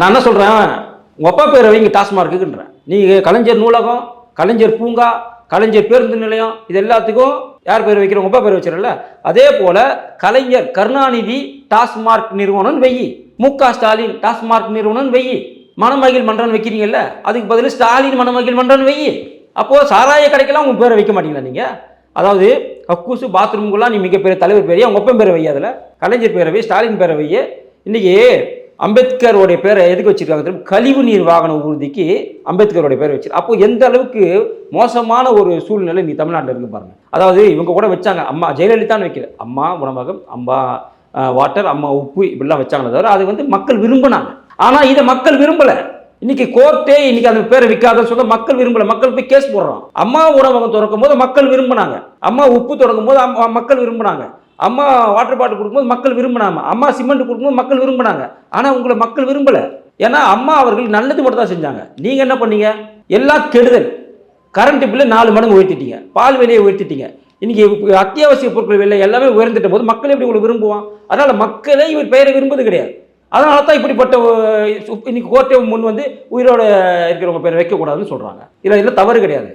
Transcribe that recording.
நான் என்ன சொல்கிறேன், உங்கள் அப்பா பேரை வைங்க டாஸ்மார்க்குன்றேன். நீங்கள் கலைஞர் நூலகம், கலைஞர் பூங்கா, கலைஞர் பேருந்து நிலையம், இது எல்லாத்துக்கும் யார் பேர் வைக்கிற? உங்கள் அப்பா பேர் வச்சிடல. அதே போல் கலைஞர் கருணாநிதி டாஸ்மார்க் நிறுவனம் வெயி, மு.க. ஸ்டாலின் டாஸ்மார்க் நிறுவனம் வெயி, மணமகிழ் மன்றம் வைக்கிறீங்கல்ல, அதுக்கு பதில் ஸ்டாலின் மணமகிழ் மன்றம் வெயி. அப்போது சாராய கடைக்கெல்லாம் உங்கள் பேரை வைக்க மாட்டீங்களா நீங்கள்? அதாவது கக்கூசு பாத்ரூம்குலாம் நீ மிகப்பெரிய தலைவர் பேரையே உங்கள் ஒப்பம் பேரை வை, அதில் கலைஞர் பேரவை, ஸ்டாலின் பேரவையே. இன்றைக்கி அம்பேத்கருடைய பேரை எதுக்கு வச்சிருக்காங்க தெரியும்? கழிவு நீர் வாகன ஊர்திக்கு அம்பேத்கருடைய பேரை வச்சு. அப்போ எந்த அளவுக்கு மோசமான ஒரு சூழ்நிலை நீ தமிழ்நாட்டில் இருக்கு பாருங்க. அதாவது இவங்க கூட வச்சாங்க, அம்மா ஜெயலலிதான்னு வைக்கல, அம்மா உணவகம், அம்மா வாட்டர், அம்மா உப்பு, இப்படிலாம் வச்சாங்களே தவிர அது வந்து மக்கள் விரும்பினாங்க. ஆனால் இதை மக்கள் விரும்பலை. இன்னைக்கு கோர்ட்டே இன்னைக்கு அந்த பேரை விற்காத சொல்ல மக்கள் விரும்பல. மக்கள் போய் கேஸ் போடுறோம். அம்மா உணவகம் திறக்கும் போது மக்கள் விரும்பினாங்க, அம்மா உப்பு தொடங்கும் போது மக்கள் விரும்பினாங்க, அம்மா வாட்டர் பாட்டில் கொடுக்கும்போது மக்கள் விரும்பினாங்க, அம்மா சிமெண்ட் கொடுக்கும்போது மக்கள் விரும்பினாங்க. ஆனால் உங்களை மக்கள் விரும்பல. ஏன்னா அம்மா அவர்கள் நல்லது மட்டும் தான் செஞ்சாங்க. நீங்க என்ன பண்ணீங்க? எல்லாம் கெடுதல். கரண்ட் பில்லு 4 மடங்கு உயர்த்திட்டீங்க, பால் விலையை உயர்த்திட்டீங்க. இன்னைக்கு அத்தியாவசிய பொருட்கள் விலை எல்லாமே உயர்ந்துட்ட போது மக்கள் எப்படி உங்களை விரும்புவான்? அதனால மக்களே இவர் பெயரை விரும்புவது கிடையாது. அதனால தான் இப்படிப்பட்ட இன்னைக்கு கோர்ட்டே முன் வந்து உயிரோடு இருக்கிறவங்க பேரை வைக்கக்கூடாதுன்னு சொல்கிறாங்க. இல்லை தவறு கிடையாது.